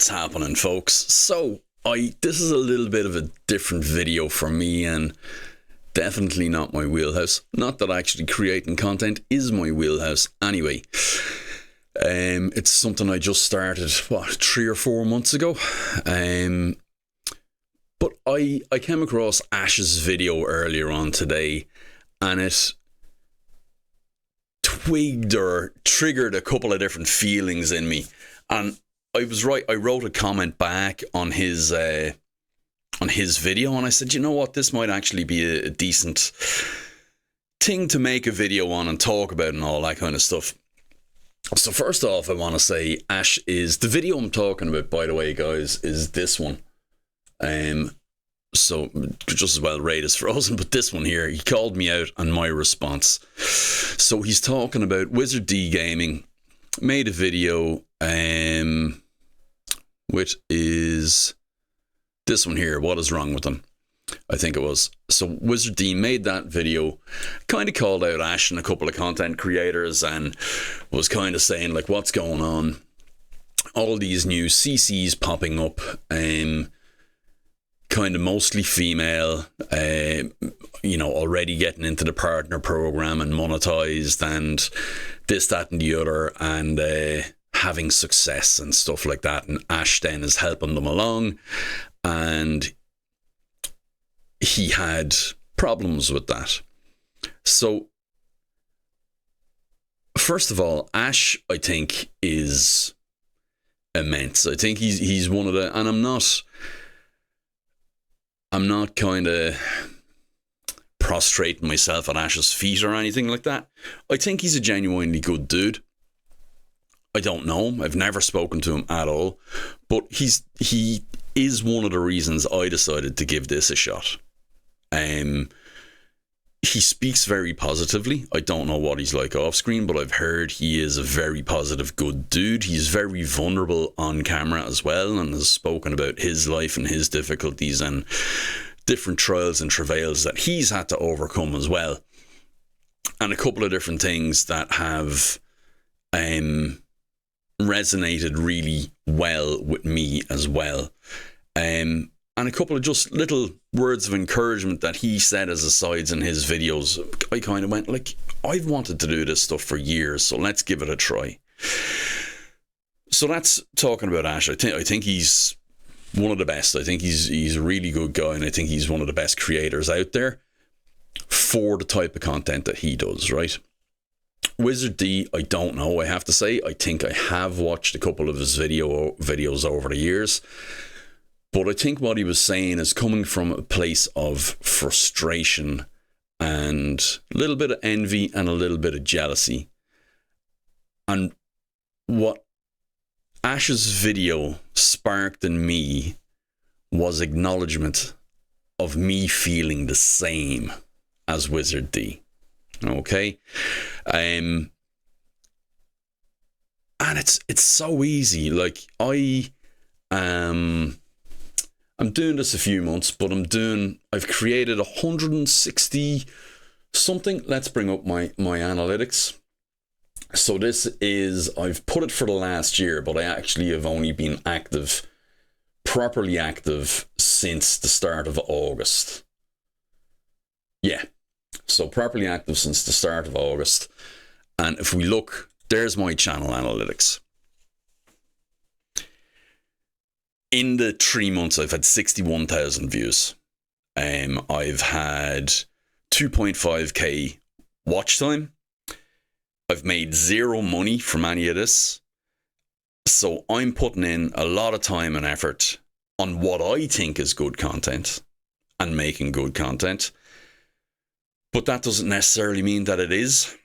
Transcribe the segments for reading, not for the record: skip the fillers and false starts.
What's happening, folks? So this is a little bit of a different video for me and definitely not my wheelhouse. Not that actually creating content is my wheelhouse anyway. It's something I just started 3 or 4 months ago. But I came across Ash's video earlier on today, and it twigged or triggered a couple of different feelings in me. And I was right. I wrote a comment back on his video, and I said, you know what, this might actually be a decent thing to make a video on and talk about and all that kind of stuff. So first off, I want to say Ash is the video I'm talking about, by the way, guys, is this one. So just as well Raid is frozen, but this one here, he called me out on my response. So he's talking about Wizard D Gaming made a video, which is this one here. What is wrong with them? I think it was. So Wizard D made that video, kind of called out Ash and a couple of content creators, and was kind of saying like, what's going on? All these new CCs popping up, kind of mostly female, already getting into the partner program and monetized and this, that and the other, and having success and stuff like that. And Ash then is helping them along, and he had problems with that. So first of all, Ash, I think, is immense. I think he's one of the, and I'm not kind of prostrating myself at Ash's feet or anything like that. I think he's a genuinely good dude. I don't know him. I've never spoken to him at all. But he is one of the reasons I decided to give this a shot. He speaks very positively. I don't know what he's like off screen, but I've heard he is a very positive, good dude. He's very vulnerable on camera as well, and has spoken about his life and his difficulties and different trials and travails that he's had to overcome as well. And a couple of different things that have resonated really well with me as well. And a couple of just little words of encouragement that he said as asides in his videos. I kind of went like, I've wanted to do this stuff for years, so let's give it a try. So that's talking about Ash. I think he's one of the best. I think he's a really good guy, and I think he's one of the best creators out there for the type of content that he does, right? Wizard D, I don't know, I have to say. I think I have watched a couple of his videos over the years. But I think what he was saying is coming from a place of frustration and a little bit of envy and a little bit of jealousy. And what Ash's video sparked in me was acknowledgement of me feeling the same as Wizard D. Okay? And it's so easy. Like, I'm doing this a few months, but I've created 160 something. Let's bring up my analytics. So this is, I've put it for the last year, but I actually have only been properly active since the start of August. Yeah. So properly active since the start of August. And if we look, there's my channel analytics. In the 3 months, I've had 61,000 views. I've had 2.5k watch time. I've made zero money from any of this. So I'm putting in a lot of time and effort on what I think is good content and making good content. But that doesn't necessarily mean that it is.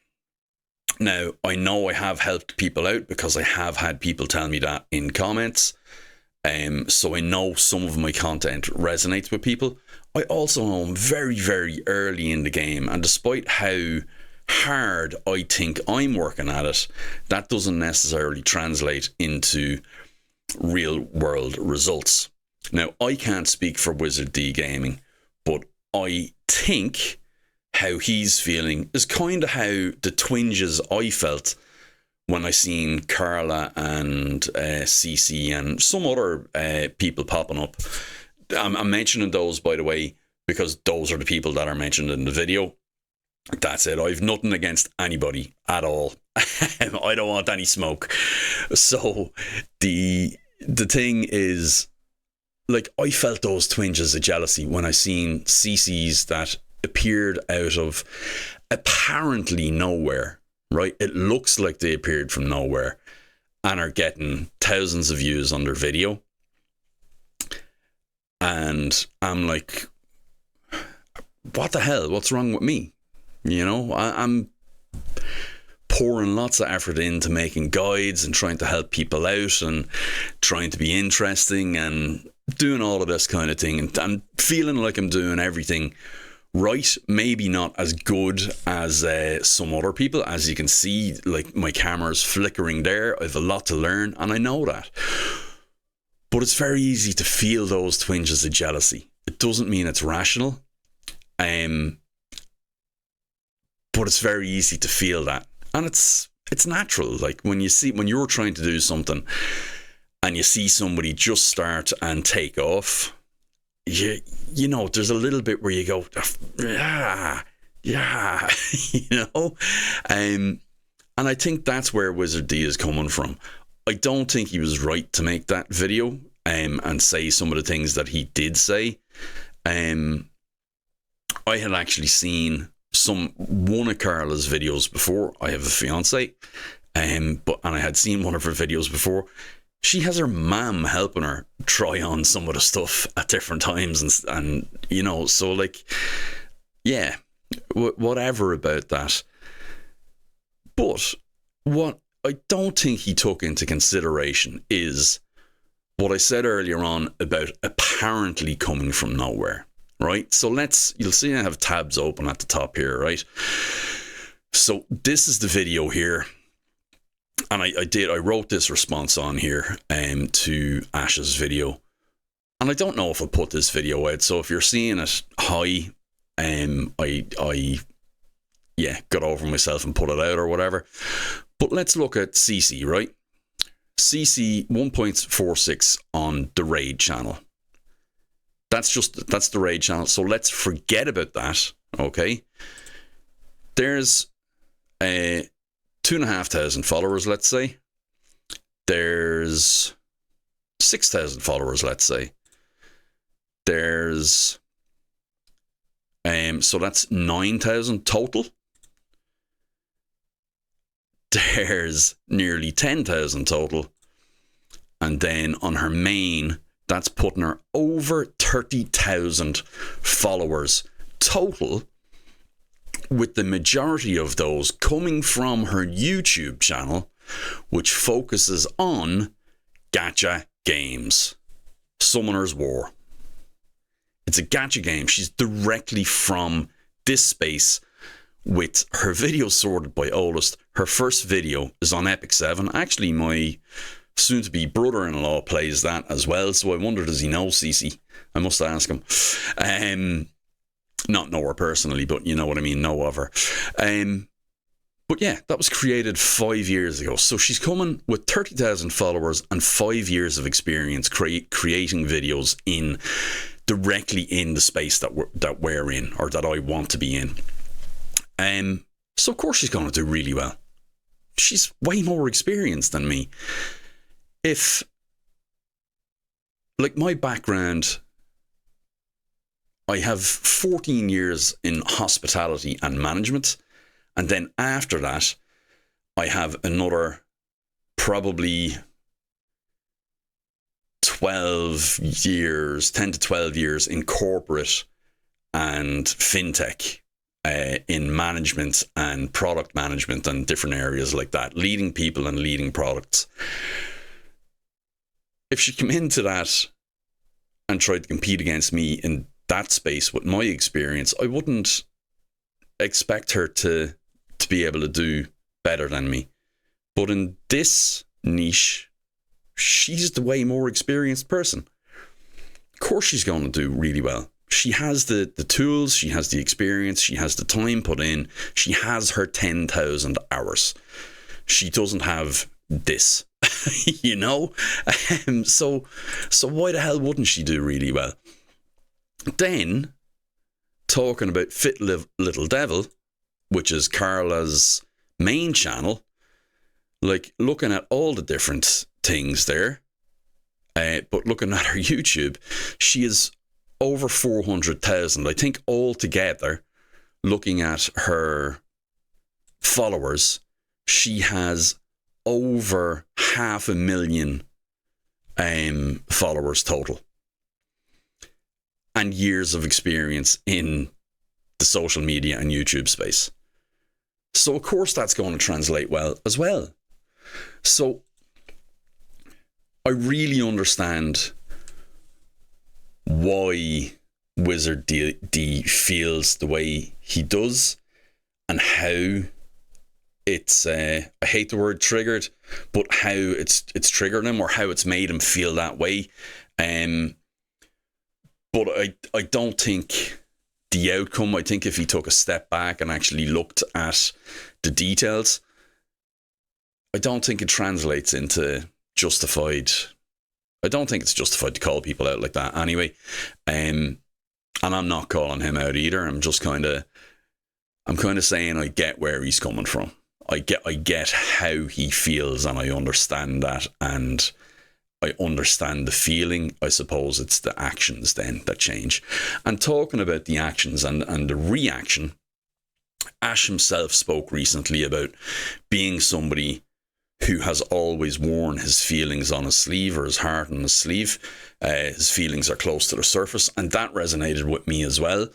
Now, I know I have helped people out because I have had people tell me that in comments. So I know some of my content resonates with people. I also know I'm very, very early in the game, and despite how hard I think I'm working at it, that doesn't necessarily translate into real world results. Now, I can't speak for Wizard D Gaming, but I think how he's feeling is kind of how the twinges I felt when I seen Carla and Cece and some other people popping up. I'm mentioning those, by the way, because those are the people that are mentioned in the video. That's it. I've nothing against anybody at all. I don't want any smoke. So the thing is, like, I felt those twinges of jealousy when I seen CCs that appeared out of apparently nowhere, right? It looks like they appeared from nowhere and are getting thousands of views on their video. And I'm like, what the hell? What's wrong with me? You know, I'm pouring lots of effort into making guides and trying to help people out and trying to be interesting and doing all of this kind of thing. And I'm feeling like I'm doing everything right. Maybe not as good as some other people. As you can see, like, my camera's flickering there. I have a lot to learn, and I know that. But it's very easy to feel those twinges of jealousy. It doesn't mean it's rational. But it's very easy to feel that. And it's natural. Like, when you're trying to do something and you see somebody just start and take off, you know, there's a little bit where you go, yeah, you know? And I think that's where Wizard D is coming from. I don't think he was right to make that video and say some of the things that he did say. I had actually seen one of Carla's videos before. I have a fiance, and I had seen one of her videos before. She has her mum helping her try on some of the stuff at different times, and you know, so, like, yeah, whatever about that. But what I don't think he took into consideration is what I said earlier on about apparently coming from nowhere. Right, so you'll see I have tabs open at the top here, right? So this is the video here, and I wrote this response on here to Ash's video, and I don't know if I put this video out, so if you're seeing it, hi, I got over myself and put it out or whatever. But let's look at CC, right? CC 1.46 on the Raid channel. That's the Raid channel. So let's forget about that. Okay. There's 2,500 followers, let's say. There's 6,000 followers, let's say. There's so that's 9,000 total. There's nearly 10,000 total. And then on her main, that's putting her over 30,000 followers total, with the majority of those coming from her YouTube channel, which focuses on gacha games. Summoner's War. It's a gacha game. She's directly from this space, with her videos sorted by oldest. Her first video is on Epic 7. Actually, my soon-to-be brother-in-law plays that as well, so I wonder, does he know CC? I must ask him. Not know her personally, but you know what I mean, know of her. But yeah, that was created 5 years ago. So she's coming with 30,000 followers and 5 years of experience creating videos directly in the space that we're in, or that I want to be in. So of course she's going to do really well. She's way more experienced than me. If, like, my background, I have 14 years in hospitality and management, and then after that, I have another probably 12 years, 10 to 12 years in corporate and fintech, in management and product management and different areas like that, leading people and leading products. If she came into that and tried to compete against me in that space with my experience, I wouldn't expect her to be able to do better than me. But in this niche, she's the way more experienced person. Of course she's going to do really well. She has the tools, she has the experience, she has the time put in, she has her 10,000 hours. she doesn't have this, you know? So why the hell wouldn't she do really well? Then, talking about Fit Little Devil, which is Carla's main channel, like looking at all the different things there, but looking at her YouTube, she is over 400,000. I think altogether, looking at her followers, she has over 500,000 followers total, and years of experience in the social media and YouTube space. So of course that's going to translate well as well. So I really understand why Wizard D feels the way he does, and how it's I hate the word triggered, but how it's triggered him, or how it's made him feel that way. But I don't think the outcome, I think if he took a step back and actually looked at the details, I don't think it translates into justified. I don't think it's justified to call people out like that anyway. And I'm not calling him out either. I'm kind of saying I get where he's coming from. I get how he feels, and I understand that, and I understand the feeling. I suppose it's the actions then that change. And talking about the actions and the reaction, Ash himself spoke recently about being somebody who has always worn his feelings on his sleeve, or his heart on his sleeve. His feelings are close to the surface, and that resonated with me as well.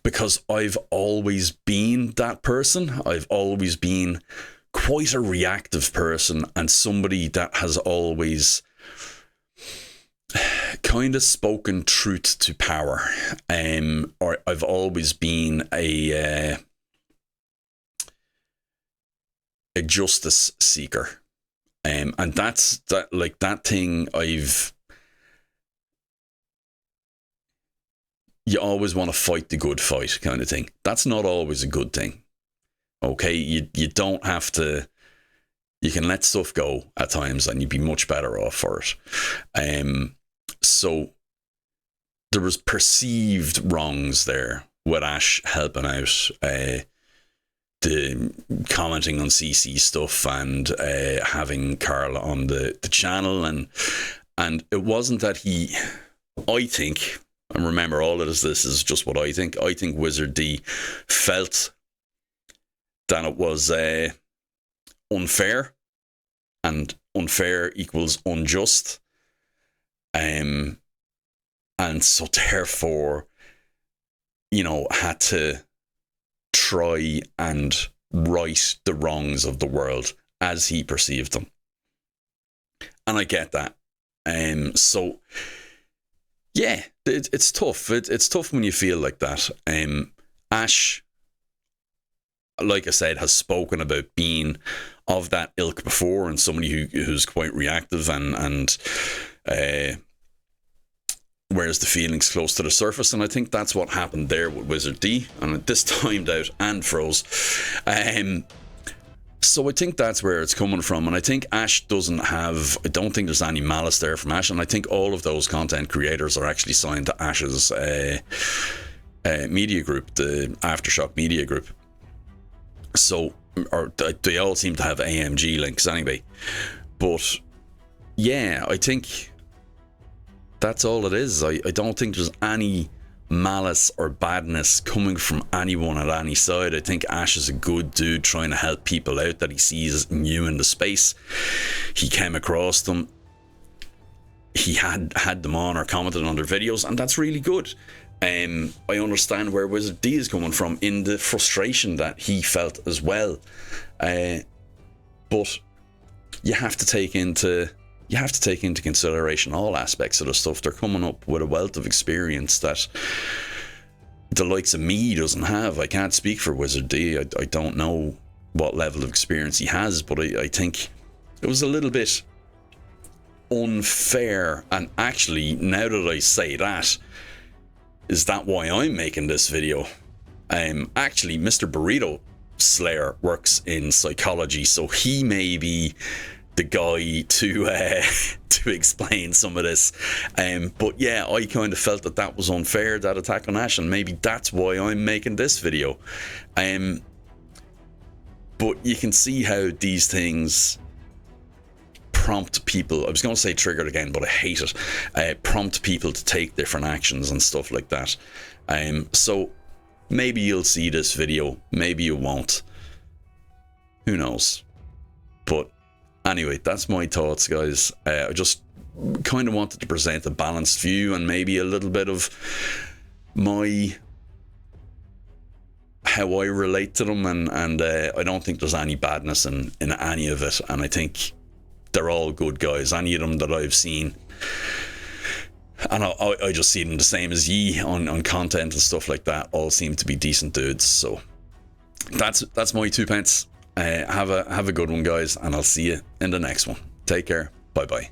Because I've always been that person. I've always been quite a reactive person, and somebody that has always kind of spoken truth to power. Or I've always been a justice seeker. And that's that thing you always want to fight the good fight kind of thing. That's not always a good thing. Okay, you don't have to. You can let stuff go at times, and you'd be much better off for it. So there was perceived wrongs there with Ash helping out, the commenting on CC stuff, and having Carla on the channel, and it wasn't that he. I think, and remember, all of this is just what I think. I think Wizard D felt that it was unfair, and unfair equals unjust. And so therefore, had to try and right the wrongs of the world as he perceived them. And I get that. So yeah, it's tough. It's tough when you feel like that. Ash, like I said, has spoken about being of that ilk before, and somebody who's quite reactive and wears the feelings close to the surface. And I think that's what happened there with Wizard D, and this timed out and froze. So I think that's where it's coming from, and I think Ash I don't think there's any malice there from Ash, and I think all of those content creators are actually signed to Ash's media group, the Aftershock media group. So, or they all seem to have AMG links anyway. But yeah, I think that's all it is. I don't think there's any malice or badness coming from anyone at any side. I think Ash is a good dude trying to help people out that he sees new in the space. He came across them. He had them on or commented on their videos, and that's really good. I understand where Wizard D is coming from in the frustration that he felt as well. But you have to take into consideration all aspects of the stuff. They're coming up with a wealth of experience that the likes of me doesn't have. I can't speak for Wizard D. I don't know what level of experience he has, but I think it was a little bit unfair. And actually, now that I say that, is that why I'm making this video? Actually, Mr. Burrito Slayer works in psychology, so he may be the guy to explain some of this. But yeah, I kind of felt that was unfair, that attack on Ash, and maybe that's why I'm making this video. But you can see how these things prompt people, I was going to say triggered again, but I hate it, prompt people to take different actions and stuff like that. So maybe you'll see this video, maybe you won't, who knows. But anyway, that's my thoughts, guys. I just kind of wanted to present a balanced view and maybe a little bit of how I relate to them, and I don't think there's any badness in any of it, and I think they're all good guys, any of them that I've seen, and I just see them the same as ye on content and stuff like that. All seem to be decent dudes. So that's my 2 pence. Have a good one, guys, and I'll see you in the next one. Take care. Bye bye.